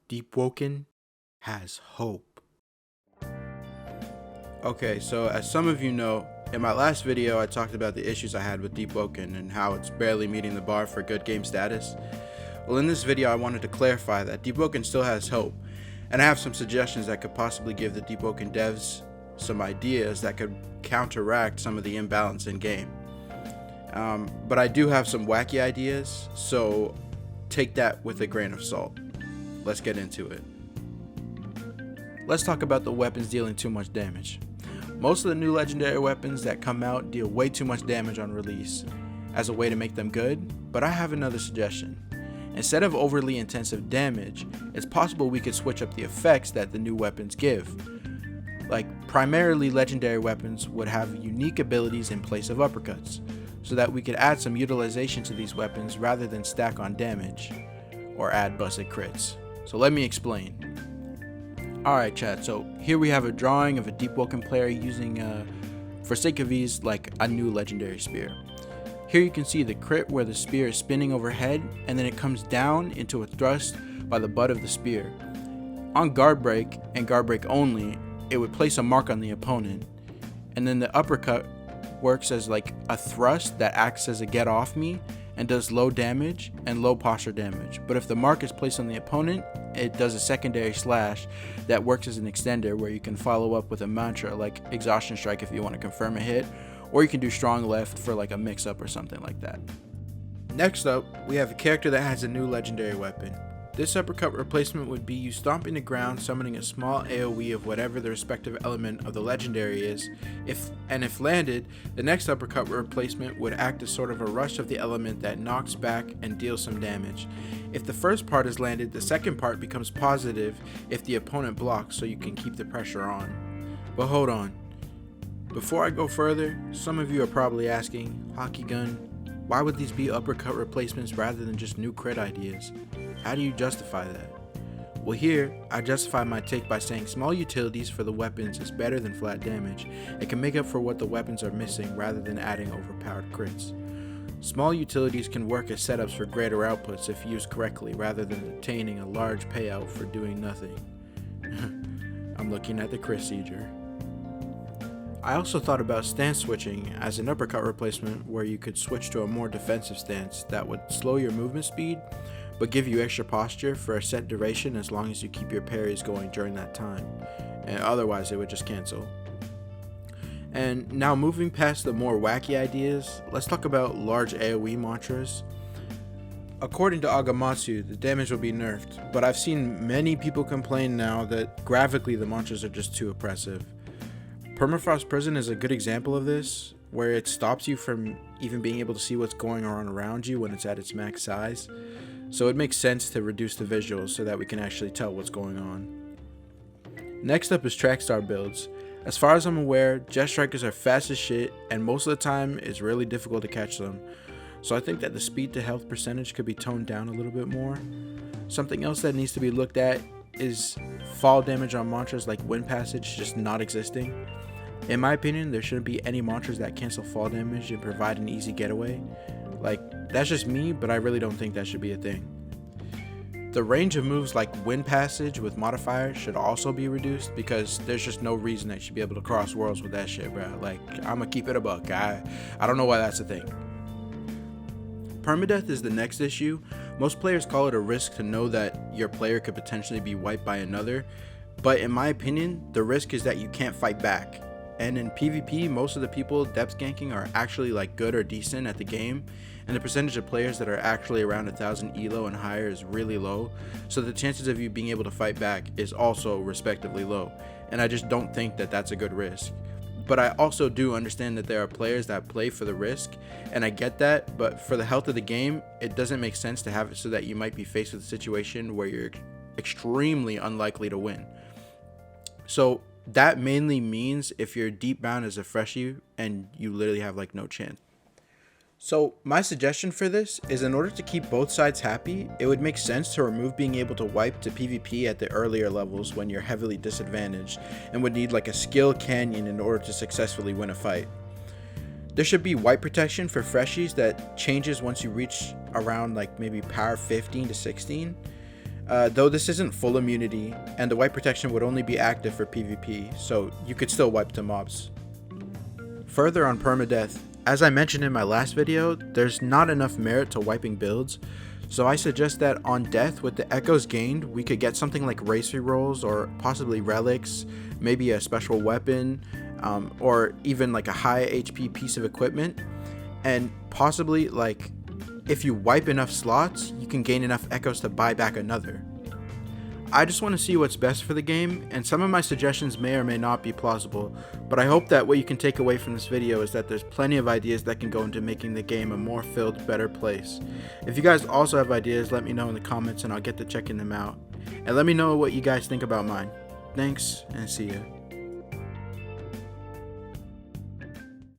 Deepwoken has hope. Okay, so as some of you know, in my last video I talked about the issues I had with Deepwoken and how it's barely meeting the bar for good game status. Well, in this video I wanted to clarify that Deepwoken still has hope, and I have some suggestions that could possibly give the Deepwoken devs some ideas that could counteract some of the imbalance in game. But I do have some wacky ideas, so take that with a grain of salt. Let's get into it. Let's talk about the weapons dealing too much damage. Most of the new legendary weapons that come out deal way too much damage on release as a way to make them good, but I have another suggestion. Instead of overly intensive damage, it's possible we could switch up the effects that the new weapons give. Like, primarily legendary weapons would have unique abilities in place of uppercuts, so that we could add some utilization to these weapons rather than stack on damage or add busted crits. So let me explain. Alright chat, so here we have a drawing of a Deepwoken player using, for sake of ease, like a new legendary spear. Here you can see the crit where the spear is spinning overhead and then it comes down into a thrust by the butt of the spear. On guard break and guard break only, it would place a mark on the opponent, and then the uppercut works as like a thrust that acts as a get off me and does low damage and low posture damage. But if the mark is placed on the opponent, it does a secondary slash that works as an extender where you can follow up with a mantra like exhaustion strike if you want to confirm a hit, or you can do strong left for like a mix up or something like that. Next up, we have a character that has a new legendary weapon. This uppercut replacement would be you stomping the ground, summoning a small AoE of whatever the respective element of the legendary is. If landed, the next uppercut replacement would act as sort of a rush of the element that knocks back and deals some damage. If the first part is landed, the second part becomes positive if the opponent blocks, so you can keep the pressure on. But hold on. Before I go further, some of you are probably asking, Hockey Gun, why would these be uppercut replacements rather than just new crit ideas? How do you justify that? Well, here, I justify my take by saying small utilities for the weapons is better than flat damage. It can make up for what the weapons are missing rather than adding overpowered crits. Small utilities can work as setups for greater outputs if used correctly rather than obtaining a large payout for doing nothing. I'm looking at the procedure. I also thought about stance switching as an uppercut replacement where you could switch to a more defensive stance that would slow your movement speed but give you extra posture for a set duration as long as you keep your parries going during that time, and otherwise it would just cancel. And now moving past the more wacky ideas, let's talk about large AoE mantras. According to Agamatsu, the damage will be nerfed, but I've seen many people complain now that graphically the mantras are just too oppressive. Permafrost Prison is a good example of this, where it stops you from even being able to see what's going on around you when it's at its max size. So it makes sense to reduce the visuals so that we can actually tell what's going on. Next up is Trackstar builds. As far as I'm aware, Jet Strikers are fast as shit, and most of the time it's really difficult to catch them. So I think that the speed to health percentage could be toned down a little bit more. Something else that needs to be looked at is fall damage on mantras like Wind Passage just not existing. In my opinion, there shouldn't be any mantras that cancel fall damage and provide an easy getaway. Like, that's just me, but I really don't think that should be a thing. The range of moves like Wind Passage with modifiers should also be reduced because there's just no reason that you should be able to cross worlds with that shit, bro. Like, I'ma keep it a buck. I don't know why that's a thing. Permadeath is the next issue. Most players call it a risk to know that your player could potentially be wiped by another, but in my opinion, the risk is that you can't fight back. And in PvP, most of the people depth ganking are actually like good or decent at the game, and the percentage of players that are actually around 1000 elo and higher is really low, so the chances of you being able to fight back is also respectively low, and I just don't think that that's a good risk. But I also do understand that there are players that play for the risk, and I get that, but for the health of the game, it doesn't make sense to have it so that you might be faced with a situation where you're extremely unlikely to win. So that mainly means if you're deep bound as a freshie and you literally have like no chance. So my suggestion for this is, in order to keep both sides happy, it would make sense to remove being able to wipe to PvP at the earlier levels when you're heavily disadvantaged and would need like a skill canyon in order to successfully win a fight. There should be wipe protection for freshies that changes once you reach around like maybe power 15 to 16. though this isn't full immunity, and the wipe protection would only be active for PvP, so you could still wipe to mobs. Further on permadeath, as I mentioned in my last video, there's not enough merit to wiping builds, so I suggest that on death, with the echoes gained, we could get something like race rerolls or possibly relics, maybe a special weapon, or even like a high HP piece of equipment, and possibly like if you wipe enough slots, you can gain enough echoes to buy back another. I just want to see what's best for the game, and some of my suggestions may or may not be plausible, but I hope that what you can take away from this video is that there's plenty of ideas that can go into making the game a more filled, better place. If you guys also have ideas, let me know in the comments and I'll get to checking them out. And let me know what you guys think about mine. Thanks, and see ya.